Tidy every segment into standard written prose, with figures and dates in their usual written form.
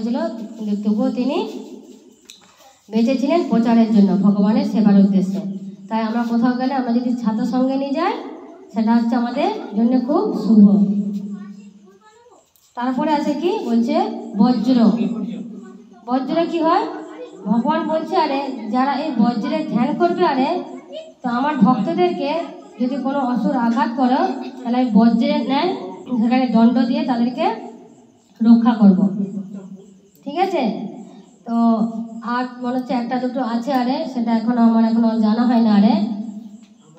ছিল, কিন্তু তবুও তিনি বেঁচে ছিলেন প্রচারের জন্য, ভগবানের সেবার উদ্দেশ্যে। তাই আমরা কোথাও গেলে আমরা যদি ছাতা সঙ্গে নিয়ে যাই, সেটা হচ্ছে আমাদের জন্য খুব শুভ। তারপরে আছে কি বলছে বজ্র। বজ্রে কি হয়? ভগবান বলছে, আরে যারা এই বজ্রের ধ্যান করবে, আরে তো আমার ভক্তদেরকে যদি কোনো অসুর আঘাত করো, তাহলে আমি বজ্রের ন্যায় সেখানে দণ্ড দিয়ে তাদেরকে রক্ষা করব। ঠিক আছে? তো আর মনে হচ্ছে একটা দুটো আছে, আরে সেটা আমার এখনো জানা হয় না। আরে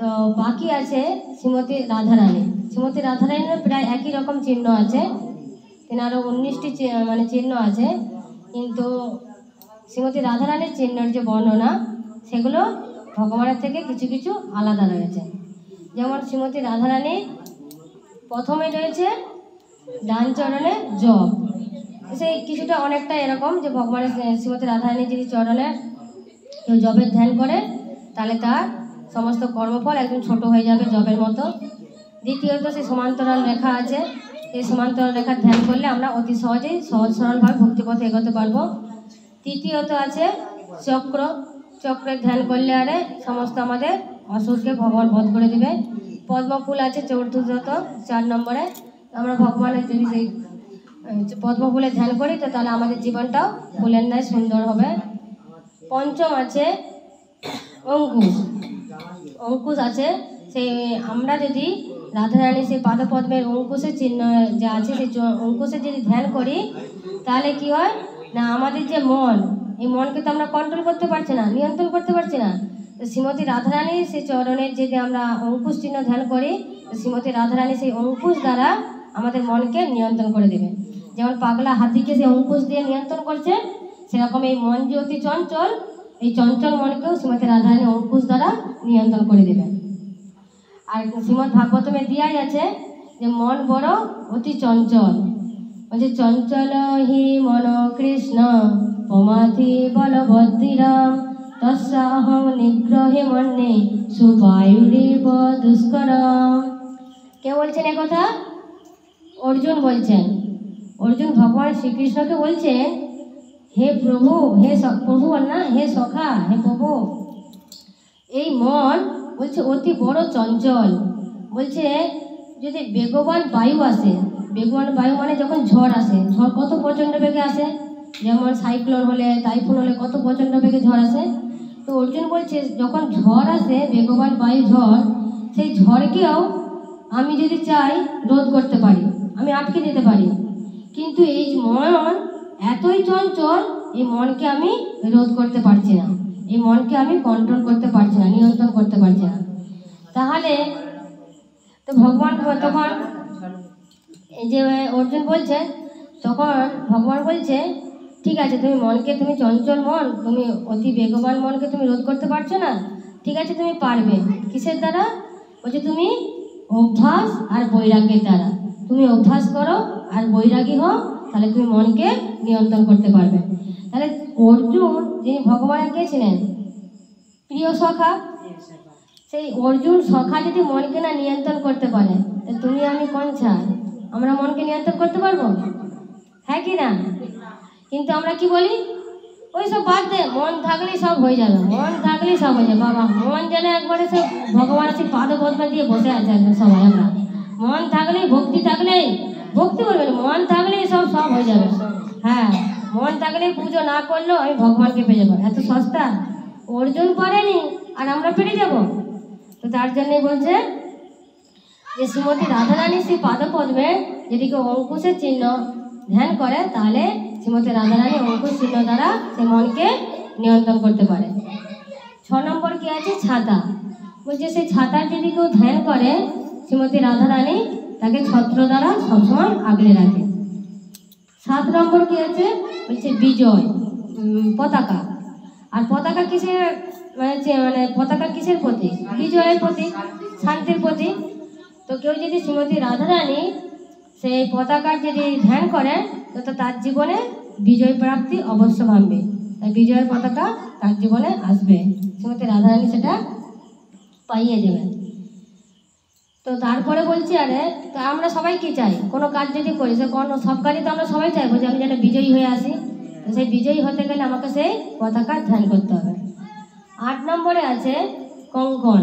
তো বাকি আছে শ্রীমতী রাধারানী। শ্রীমতী রাধারানীর প্রায় একই রকম চিহ্ন আছে, তেনারও 19টি চিহ্ন আছে, কিন্তু শ্রীমতী রাধারানীর চিহ্নের যে বর্ণনা, সেগুলো ভগবানের থেকে কিছু কিছু আলাদা রয়েছে। যেমন শ্রীমতী রাধারানী প্রথমে রয়েছে ডান চরণে জপ। সেই কিছুটা অনেকটা এরকম যে ভগবানের শ্রীমতী রাধারানী যদি চরণে কেউ জপের ধ্যান করে, তাহলে তার সমস্ত কর্মফল একদম ছোট হয়ে যাবে, জপের মতো। দ্বিতীয়ত সেই সমান্তরাল রেখা আছে, এই সমান্তরাল রেখার ধ্যান করলে আমরা অতি সহজেই সহজ সরলভাবে ভক্তিপথে এগোতে পারবো। তৃতীয়ত আছে চক্র। চক্রের ধ্যান করলে আরে সমস্ত আমাদের অসুরকে ভগবান বধ করে দেবে। পদ্মফুল আছে চতুর্থত, 4 নম্বরে। আমরা ভগবানের যদি সেই পদ্মফুলের ধ্যান করি, তো তাহলে আমাদের জীবনটাও ফুলের ন্যায় সুন্দর হবে। পঞ্চম আছে অঙ্কুশ। অঙ্কুশ আছে, সেই আমরা যদি রাধারানী সেই পাদপদ্মের অঙ্কুশের চিহ্ন যা আছে, সেই অঙ্কুশের যদি ধ্যান করি, তাহলে কি হয় না, আমাদের যে মন, এই মনকে তো আমরা কন্ট্রোল করতে পারছি না, নিয়ন্ত্রণ করতে পারছি না। তো শ্রীমতী রাধারানী সেই চরণের যদি আমরা অঙ্কুশ চিহ্ন ধ্যান করি, তো শ্রীমতী রাধারানী সেই অঙ্কুশ দ্বারা আমাদের মনকে নিয়ন্ত্রণ করে দেবে। যেমন পাগলা হাতিকে সেই অঙ্কুশ দিয়ে নিয়ন্ত্রণ করছে, সেরকম এই মন যে অতি চঞ্চল, এই চঞ্চল মনকেও শ্রীমতী রাধারানী অঙ্কুশ দ্বারা নিয়ন্ত্রণ করে দেবে। আর শ্রীমদ্ ভাগবতমে দিয়াই আছে যে মন বড় অতি চঞ্চল, বলছে চঞ্চল হি মন কৃষ্ণ পমাথি বলবদ্ধিরাম তস্যাহং নিগ্রহে মন্যে সুবায়ুরেব দুষ্করম। কে বলছেন এ কথা? অর্জুন বলছেন। অর্জুন ভগবান শ্রীকৃষ্ণকে বলছেন, হে প্রভু, হে প্রভু না, হে সখা, হে প্রভু, এই মন বলছে অতি বড় চঞ্চল। বলছে যদি বেগবান বায়ু আসে, বেগবান বায়ু মানে যখন ঝড় আসে, ঝড় কত প্রচণ্ড বেগে আসে, যেমন সাইক্লোন হলে, টাইফুন হলে কত প্রচণ্ড বেগে ঝড় আসে। তো অর্জুন বলছে যখন ঝড় আসে, বেগবান বায়ু ঝড়, সেই ঝড়কেও আমি যদি চাই রোধ করতে পারি, আমি আটকে দিতে পারি। কিন্তু এই মন এতই চঞ্চল, এই মনকে আমি রোধ করতে পারছি না, এই মনকে আমি কন্ট্রোল করতে পারছি না, নিয়ন্ত্রণ করতে পারছি না। তাহলে তো ভগবান তখন এই যে অর্জুন বলছে, তখন ভগবান বলছে, ঠিক আছে, তুমি মনকে, তুমি চঞ্চল মন, তুমি অতি বেগবান মনকে তুমি রোধ করতে পারছো না, ঠিক আছে, তুমি পারবে। কিসের দ্বারা? বলছে তুমি অভ্যাস আর বৈরাগ্যের দ্বারা। তুমি অভ্যাস করো আর বৈরাগী হও, তাহলে তুমি মনকে নিয়ন্ত্রণ করতে পারবে। তাহলে অর্জুন যিনি ভগবানের কে ছিলেন? প্রিয় সখা। সেই অর্জুন সখা যদি মনকে না নিয়ন্ত্রণ করতে পারে, তাহলে তুমি আমি কোন ছাড়, আমরা মনকে নিয়ন্ত্রণ করতে পারবো? হ্যাঁ কি না? কিন্তু আমরা কি বলি, ওই সব বাদ দে, মন থাকলেই সব হয়ে যাবে, মন থাকলেই সব হয়ে যাবে। বাবা, মন যেন একবারে সব ভগবানের সেই পাদপদ্মে দিয়ে বসে আছে একদম সবাই। আমরা মন থাকলেই, ভক্তি থাকলেই, ভক্তি বলবেন, মন থাকলেই সব হয়ে যাবে। হ্যাঁ, মন থাকলেই পুজো না করলেও আমি ভগবানকে পেয়ে যাবো। এত সস্তা? অর্জুন পারেনি আর আমরা পেরে যাব? তো তার জন্যই বলছে যে শ্রীমতী রাধারানী সেই পাদপদ্মে যদি কেউ অঙ্কুশের চিহ্ন ধ্যান করে, তাহলে শ্রীমতী রাধারানী অঙ্কুশ চিহ্ন দ্বারা সে মনকে নিয়ন্ত্রণ করতে পারে। 6 নম্বর কি আছে? ছাতা। বলছে সেই ছাতার যদি কেউ ধ্যান করে, শ্রীমতী রাধারানী তাকে ছত্র দ্বারা সবসময় আগলে রাখে। 7 নম্বর কি আছে? বলছে বিজয়, পতাকা। আর পতাকা কিসের মানে পতাকা কিসের প্রতীক? বিজয়ের প্রতীক, শান্তির প্রতীক। তো কেউ যদি শ্রীমতী রাধারানী সেই পতাকার যদি ধ্যান করে, তো তার জীবনে বিজয় প্রাপ্তি অবশ্য ভাববে, তাই বিজয়ের পতাকা তার জীবনে আসবে, শ্রীমতী রাধারানী সেটা পাইয়ে দেবেন। তো তারপরে বলছি, আরে তো আমরা সবাই কি চাই? কোনো কাজ যদি করি, সে সব কাজই তো আমরা সবাই চাইবো যে আমি যেন বিজয়ী হয়ে আসি। তো সেই বিজয়ী হতে গেলে আমাকে সেই পতাকা ধ্যান করতে হবে। 8 নম্বরে আছে কঙ্কন।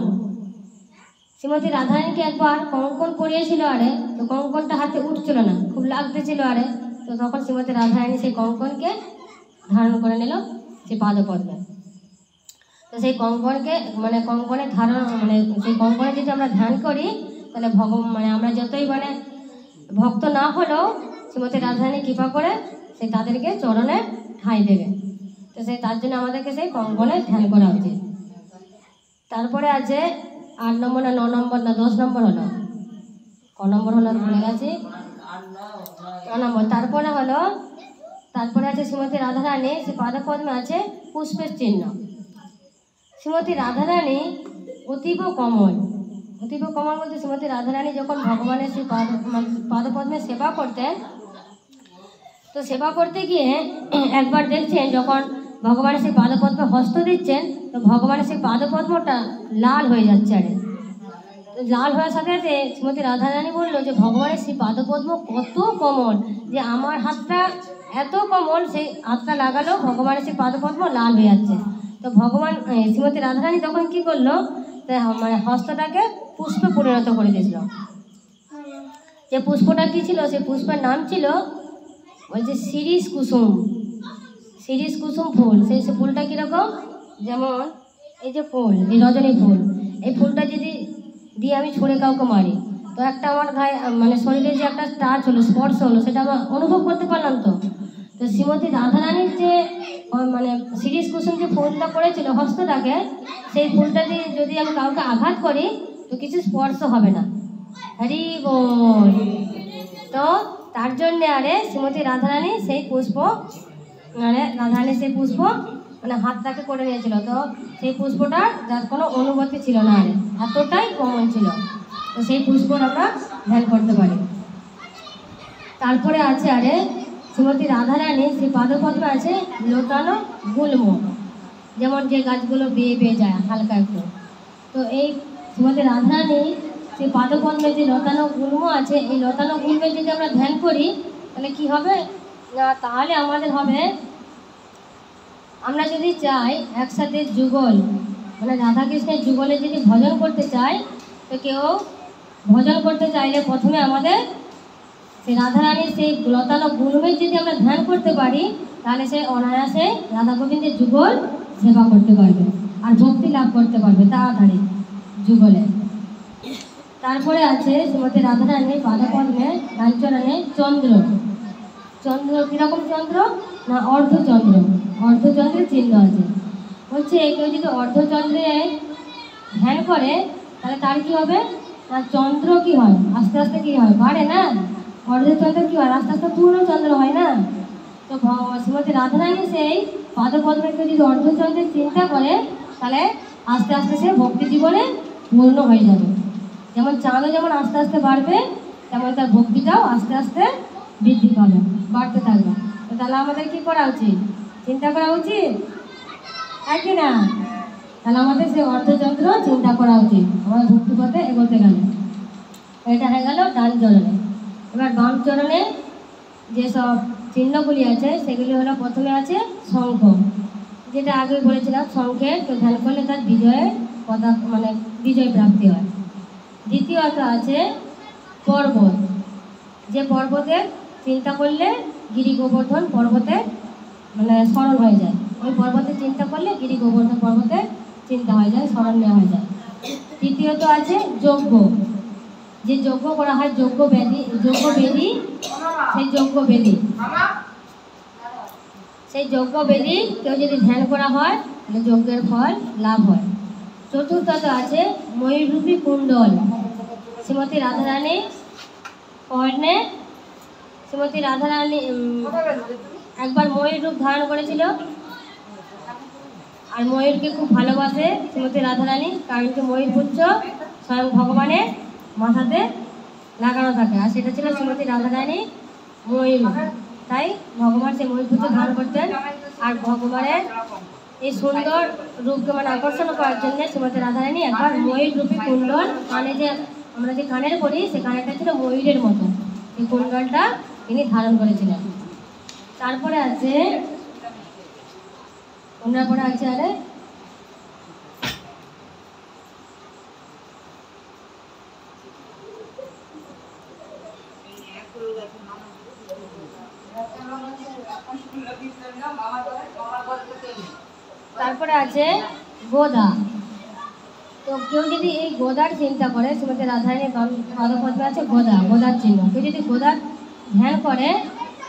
শ্রীমতী রাধারানীকে একবার কঙ্কন পরিয়েছিল আরে, তো কঙ্কনটা হাতে উঠছিল না, খুব লাগতেছিল আরে, তো তখন শ্রীমতী রাধারানী সেই কঙ্কনকে ধারণ করে নিল সেই পাদপদ্মে। তো সেই কঙ্কনকে কঙ্কনের ধারণ সেই কঙ্কনে যদি আমরা ধ্যান করি তাহলে আমরা যতই ভক্ত না হলেও শ্রীমতী রাধারানী কৃপা করে সেই তাদেরকে চরণে ঠাঁই দেবে। তো তার জন্য আমাদেরকে সেই কঙ্কনে ধ্যান করা উচিত। তারপরে আছে 8 নম্বর না 9 নম্বর না 10 নম্বর হলো, ক নম্বর হলো ভুলে গেছি, 9 নম্বর। তারপরে আছে শ্রীমতী রাধারানী সে পাদপদ্মে আছে পুষ্পের চিহ্ন। শ্রীমতী রাধারানী অতীব কমল বলতে শ্রীমতী রাধারানী যখন ভগবানের সেই পাদপদ্মে সেবা করতেন, তো সেবা করতে গিয়ে একবার দেখছেন যখন ভগবানের সেই পাদপদ্মে হস্ত দিচ্ছেন, তো ভগবানের সেই পাদপদ্মটা লাল হয়ে যাচ্ছে আরে। তো লাল হওয়ার সাথে সাথে শ্রীমতী রাধারানী বললো যে ভগবানের সেই পাদপদ্ম কত কোমল, যে আমার হাতটা এত কোমল, সেই হাতটা লাগালেও ভগবানের সেই পাদপদ্ম লাল হয়ে যাচ্ছে। তো শ্রীমতী রাধারানী তখন কি করলো, হস্তটাকে পুষ্পে পরিণত করে দিয়েছিল। যে পুষ্পটা কি ছিল, সেই পুষ্পের নাম ছিল ওই যে শিরিষ কুসুম ফুল। সেই ফুলটা কীরকম, যেমন এই যে ফুল, এই রজনী ফুল, এই ফুলটা যদি দিয়ে আমি ছুঁড়ে কাউকে মারি, তো একটা আমার গায়ে শরীরে যে একটা টাচ হলো, স্পর্শ হলো, সেটা আমার অনুভব করতে পারলাম। তো শ্রীমতী রাধারানীর যে শিরিষ কুসুম যে ফুলটা করেছিল হস্তটাকে, সেই ফুলটা দিয়ে যদি আমি কাউকে আঘাত করি তো কিছু স্পর্শ হবে না। হরি বল। তো তার জন্যে আরে শ্রীমতী রাধারানী সেই পুষ্প হাতটাকে করে নিয়েছিল। তো সেই পুষ্পটার যার কোনো অনুভূতি ছিল না আরে, এতটাই কমন ছিল। তো সেই পুষ্প আমরা ধ্যান করতে পারি। তারপরে আছে আরে শ্রীমতী রাধারানী সেই পাদপদ্মে আছে লতানো গুল্ম, যেমন যে গাছগুলো বেয়ে যায় হালকা একটু। তো এই শ্রীমতী রাধারানী সেই পাদপদ্মে যে লতানো গুল্ম আছে, এই লতানো গুল্মে যদি আমরা ধ্যান করি তাহলে কি হবে না, তাহলে আমাদের হবে, আমরা যদি চাই একসাথে যুগল রাধাকৃষ্ণের যুগলে যদি ভজন করতে চাই, তো কেউ ভজন করতে চাইলে প্রথমে আমাদের সেই রাধারানীর সেই লতানো গুল্মের যদি আমরা ধ্যান করতে পারি, তাহলে সে অনায়াসে রাধা গোবিন্দের যুগল সেবা করতে পারবে আর ভক্তি লাভ করতে পারবে তাড়াতাড়ি যুগলে। তারপরে আছে শ্রীমতী রাধারানীর পাদপদ্মে লাঞ্ছনে চন্দ্র। কীরকম চন্দ্র না, অর্ধচন্দ্রের চিহ্ন আছে। বলছে কেউ যদি অর্ধচন্দ্রে ধ্যান করে তাহলে তার কি হবে না, চন্দ্র কি হয় আস্তে আস্তে কি হয় বাড়ে না, অর্ধচন্দ্র কি হয় আস্তে আস্তে পূর্ণ চন্দ্র হয় না। তো শ্রীমতী রাধারানী সেই পাদপদ্মকে যদি অর্ধচন্দ্রের চিন্তা করে তাহলে আস্তে আস্তে সে ভক্তি জীবনে পূর্ণ হয়ে যাবে। যেমন চাঁদও যেমন আস্তে আস্তে বাড়বে, তেমন তার ভক্তিটাও আস্তে আস্তে বৃদ্ধি পাবে, বাড়তে থাকবে। তো তাহলে আমাদের কি করা উচিত, চিন্তা করা উচিত, তাই কি না? তাহলে আমাদের সেই অর্ধচন্দ্র চিন্তা করা উচিত আমার ভক্তি পথে এগোতে গেলে। এটা হয়ে গেল ডান চরণে। এবার বাম চরণে যেসব চিহ্নগুলি আছে সেগুলি হলো, প্রথমে আছে শঙ্খ, যেটা আগে বলেছিলাম শঙ্খের তো ধ্যান করলে তার বিজয় প্রাপ্তি হয়। দ্বিতীয়ত আছে পর্বত, যে পর্বতের চিন্তা করলে গিরি গোবর্ধন পর্বতে স্মরণ হয়ে যায়, ওই পর্বতের চিন্তা করলে গিরি গোবর্ধন পর্বতের চিন্তা হয়ে যায়, স্মরণ নেওয়া হয়ে যায়। তৃতীয়ত আছে যজ্ঞ, যে যজ্ঞ করা হয় যজ্ঞবেদী, সেই যজ্ঞবেদী কেউ যদি ধ্যান করা হয় তাহলে যজ্ঞের ফল লাভ হয়। চতুর্থত আছে ময়ূররূপী কুণ্ডল। শ্রীমতী রাধারানী কর্ণে শ্রীমতী রাধারানী একবার ময়ূর রূপ ধারণ করেছিল, আর ময়ূরকে খুব ভালোবাসে শ্রীমতী রাধারানী, কারণ কি ময়ূর পুচ্ছ স্বয়ং ভগবানের মাথাতে লাগানো থাকে, আর সেটা ছিল শ্রীমতী রাধারানী ময়ূর, তাই ভগবান সেই ময়ূর পুচ্ছ ধারণ করতেন। আর ভগবানের এই সুন্দর রূপকে আকর্ষণ করার জন্য শ্রীমতী রাধারানী একবার ময়ূর রূপী কুণ্ডল, কানে যে আমরা যে কানের পরি সে কানেরটা ছিল ময়ূরের মতো, এই কুণ্ডলটা তিনি ধারণ করেছিলেন। তারপরে আছে অন্যরা আছে আরে তারপরে আছে গোদা। তো কেউ যদি এই গোদার চিন্তা করে, শ্রীমতী রাধারানীর পাদপদ্মে আছে গোদা, গোদার চিহ্ন। কেউ যদি গোদার ধ্যান করে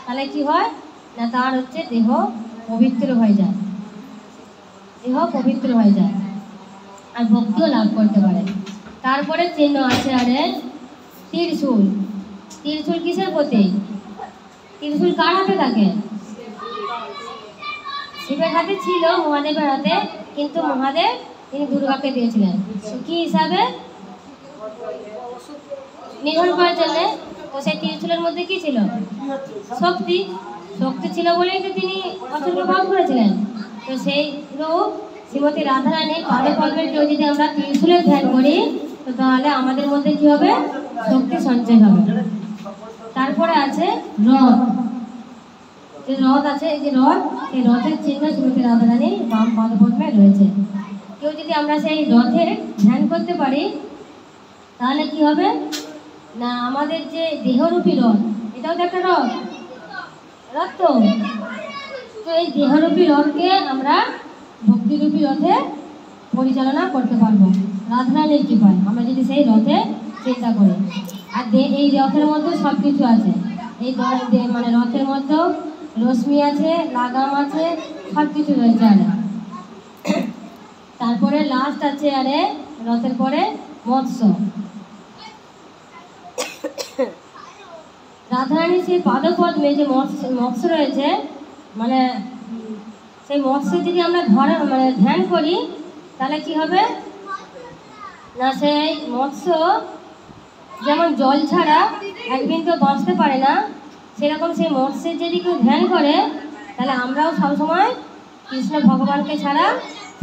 তাহলে কি হয় না, তার হচ্ছে দেহ পবিত্র হয়ে যায়, দেহ পবিত্র হয়ে যায় আর ভক্তিও লাভ করতে পারে। তারপরে চিহ্ন আছে আরে ত্রিশূল। ত্রিশূল কিসের প্রতীক? ত্রিশূল কার হাতে থাকে? শিবের হাতে ছিল, মহাদেবের হাতে, কিন্তু মহাদেব তিনি দুর্গাকে দিয়েছিলেন কি হিসাবে? নিধন করার জন্য। তো সেই ত্রিশূলের মধ্যে কি ছিল? শক্তি। শক্তি ছিল বলেই তো তিনি অসুরকে বধ করেছিলেন। তো সেই রূপ শ্রীমতী রাধারানীর পাদপদ্মের কেউ যদি আমরা ত্রিশূলের ধ্যান করি, তো তাহলে আমাদের মধ্যে কি হবে? শক্তি সঞ্চয় হবে। তারপরে আছে রথ। যে রথ আছে, এই যে রথ, এই রথের চিহ্ন শ্রীমতী রাধারানীর বাম পাদপদ্মে রয়েছে। কেউ যদি আমরা সেই রথের ধ্যান করতে পারি তাহলে কি হবে না, আমাদের যে দেহরূপী রথ, এটাও তো একটা রথ, রথ তো এই দেহরূপী রথকে আমরা ভক্তিরূপী রথে পরিচালনা করতে পারবো রাধারানীর কৃপায়, আমরা যদি সেই রথে চিন্তা করি। আর এই রথের মধ্যে সব কিছু আছে। এই মানে রথের মধ্যেও রশ্মি আছে, লাগাম আছে, সব কিছু রয়েছে। আরে তারপরে লাস্ট আছে আরে রথের পরে মৎস্য। রাধারানীর সেই পাদপদ্মে যে মৎস্য রয়েছে, মানে সেই মৎস্য যদি আমরা মানে ধ্যান করি তাহলে কি হবে না, সেই মৎস্য যেমন জল ছাড়া একদিন তো বাঁচতে পারে না, সেরকম সেই মৎস্যের যদি কেউ ধ্যান করে তাহলে আমরাও সবসময় কৃষ্ণ ভগবানকে ছাড়া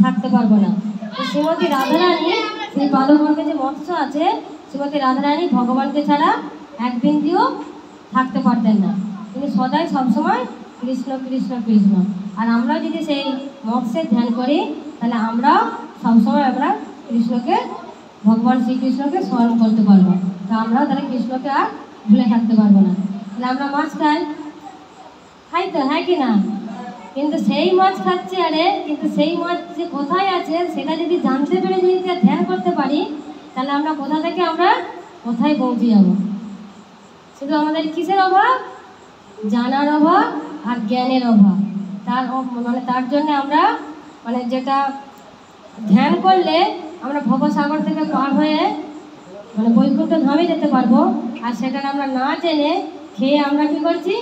থাকতে পারবো না। তো শ্রীমতী রাধারানী সেই পাদপদ্মে যে মৎস্য আছে, শ্রীমতী রাধারানী ভগবানকে ছাড়া একদিন দিয়েও থাকতে পারতেন না, তিনি সদাই সবসময় কৃষ্ণ কৃষ্ণ কৃষ্ণ। আর আমরা যদি সেই মৎস্যের ধ্যান করি তাহলে আমরা সবসময় আমরা কৃষ্ণকে, ভগবান শ্রীকৃষ্ণকে স্মরণ করতে পারবো। তো আমরা তাহলে কৃষ্ণকে আর ভুলে থাকতে পারবো না। তাহলে আমরা মাছ খাই তো, হ্যাঁ কি না? কিন্তু সেই মাছ খাচ্ছে আরে, কিন্তু সেই মাছ যে কোথায় আছে সেটা যদি জানতে পেরে যদি ধ্যান করতে পারি তাহলে আমরা কোথা থেকে আমরা কোথায় পৌঁছে যাব। শুধু আমাদের কিসের অভাব? জানার অভাব আর জ্ঞানের অভাব। তার জন্য আমরা মানে যেটা ধ্যান করলে আমরা ভবসাগর থেকে পার হয়ে মানে বৈকুণ্ঠ ধামে যেতে পারবো, আর সেটা আমরা না জেনে খেয়ে আমরা কি করছি,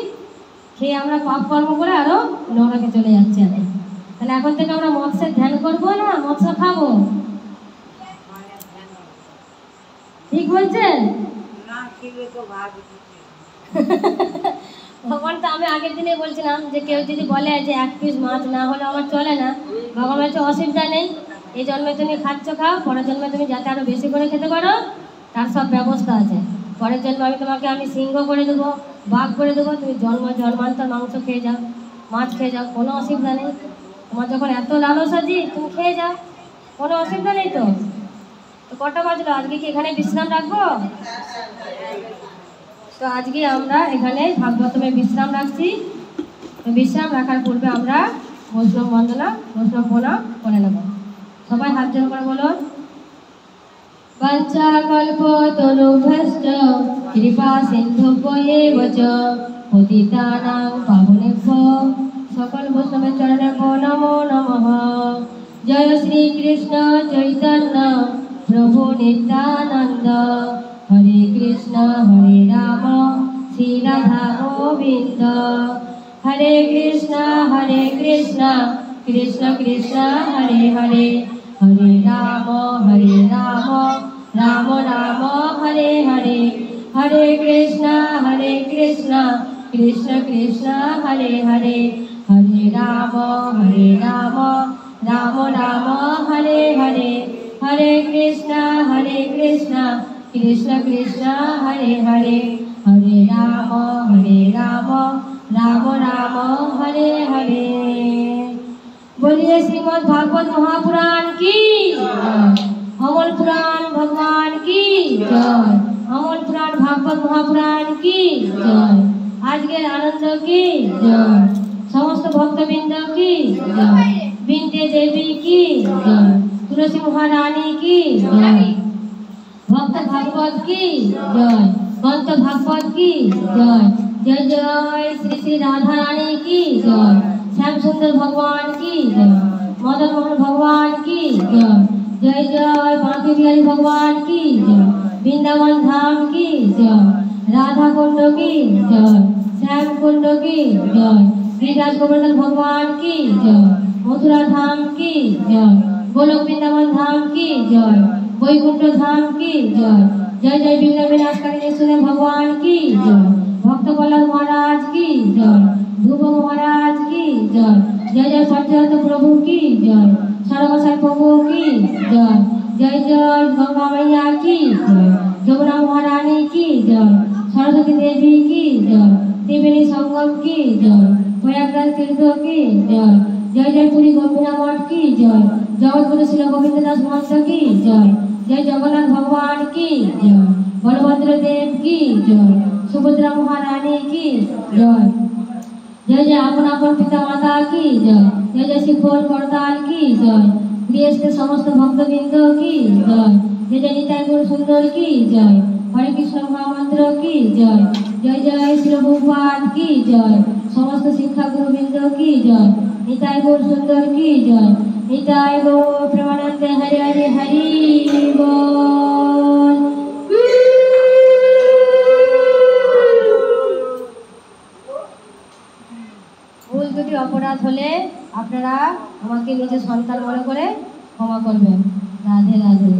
খেয়ে আমরা পাপ কর্ম করে আরো নরকে চলে যাচ্ছি। তাহলে এখন থেকে আমরা মৎস্যের ধ্যান করবো না মৎস্য খাবো? ঠিক বলছেন? ভগবান তো আমি আগের দিনে বলছিলাম যে কেউ যদি বলে যে এক পিস মাছ না হলে আমার চলে না, ভগবান হচ্ছে অসুবিধা নেই, এই জন্মে তুমি খাচ্ছ খাও, পরের জন্মে তুমি যাতে আরো বেশি করে খেতে পারো তার সব ব্যবস্থা আছে। পরের জন্মে আমি সিংহ করে দেবো, বাঘ করে দেবো, তুমি জন্মান্তর মাংস খেয়ে যাও, মাছ খেয়ে যাও, কোনো অসুবিধা নেই। তোমার যখন এত লালস আছে তুমি খেয়ে যাও, কোনো অসুবিধা নেই। তো কটা বাজলো? আজকে কি এখানে বিশ্রাম রাখবো? তো আজকে আমরা এখানে ভাগবতমে বিশ্রাম রাখছি। তো বিশ্রাম রাখার পূর্বে আমরা বৈষ্ণব বন্দনা, বৈষ্ণব প্রণাম করে নেব। সবাই হাত জোড় করে বলুন। বাঞ্ছাকল্পতরুভ্যশ্চ কৃপা সিন্ধুভ্যেব চ পতিতানাং পাবনেভ্যো সকল বৈষ্ণবের চরণে নমো নমঃ। জয় শ্রীকৃষ্ণ চৈতন্য প্রভু নিত্যানন্দ, হরে কৃষ্ণ হরে রাম শ্রী রাধা গোবিন্দ, হরে কৃষ্ণ কৃষ্ণ কৃষ্ণ হরে হরে, হরে রাম রাম রাম হরে হরে, হরে কৃষ্ণ কৃষ্ণ কৃষ্ণ হরে হরে, হরে রাম রাম রাম হরে হরে, হরে কৃষ্ণ কৃষ্ণ কৃষ্ণ হরে হরে, হরে রাম রাম রাম হরে হরে। बोलिए श्रीमद् भागवत महापुराण की अमल पुराण भगवान की जय। अमल पुराण भागवत महापुराण की जय। आज के आनंद की जय। समस्त भक्तबिंद की जय। बिंदे देवी की जय। तुलसी महारानी की जय। भक्त भागवत की जय। भक्त भागवत की जय। जय जय श्री श्री राधा रानी की जय। श्याम सुंदर भगवान की जय। मदन मोहन भगवान की जय। जय जय बांके बिहारी भगवान की जय। वृंदावन धाम की जय। राधा कुंड की जय। श्याम कुंड की जय। गिरिराज गोवर्धन भगवान की जय। मथुरा धाम की जय। गोलोक वृंदावन धाम की जय। वैकुंठ धाम की जय। जय जय विघ्न विनाशकारी सुने भगवान की जय। भक्त बल्लभ महाराज की जय। ध्रुव महाराज की जय। जय जय पंचायत प्रभु की जय। सर्वसाई प्रभु की जय। जय जय गंगा मैया की जय। जमुना महारानी की जय। सरस्वती देवी की जय। त्रिवेणी संगम की जय। प्रयागराज तीर्थ की जय। जय जय पुरी गोपीनाथ मठ की जय। जगत गुरु श्री गोविंद दास महंत की जय। जय जगन्नाथ भगवान की जय। बलभद्र देव की जय। सुभद्रा महारानी की जय। जय जय अपन अपन पिता माता की जय। जय जय शिव करताल की जय। गृहस्थ समस्त भक्तबिंद की जय। जय जय निताई गुरु सुंदर की जय। हरे कृष्ण महामंत्र की जय। जय जय श्री प्रभुपाद की जय। समस्त शिक्षा गुरु बिंद की जय। निताई गुरु सुंदर की जय। निताई गौर प्रेमानंद हरे हरे हरि बोल। ভুল যদি অপরাধ হলে আপনারা আমাকে নিজের সন্তান মনে করে ক্ষমা করবেন। রাধে রাধে।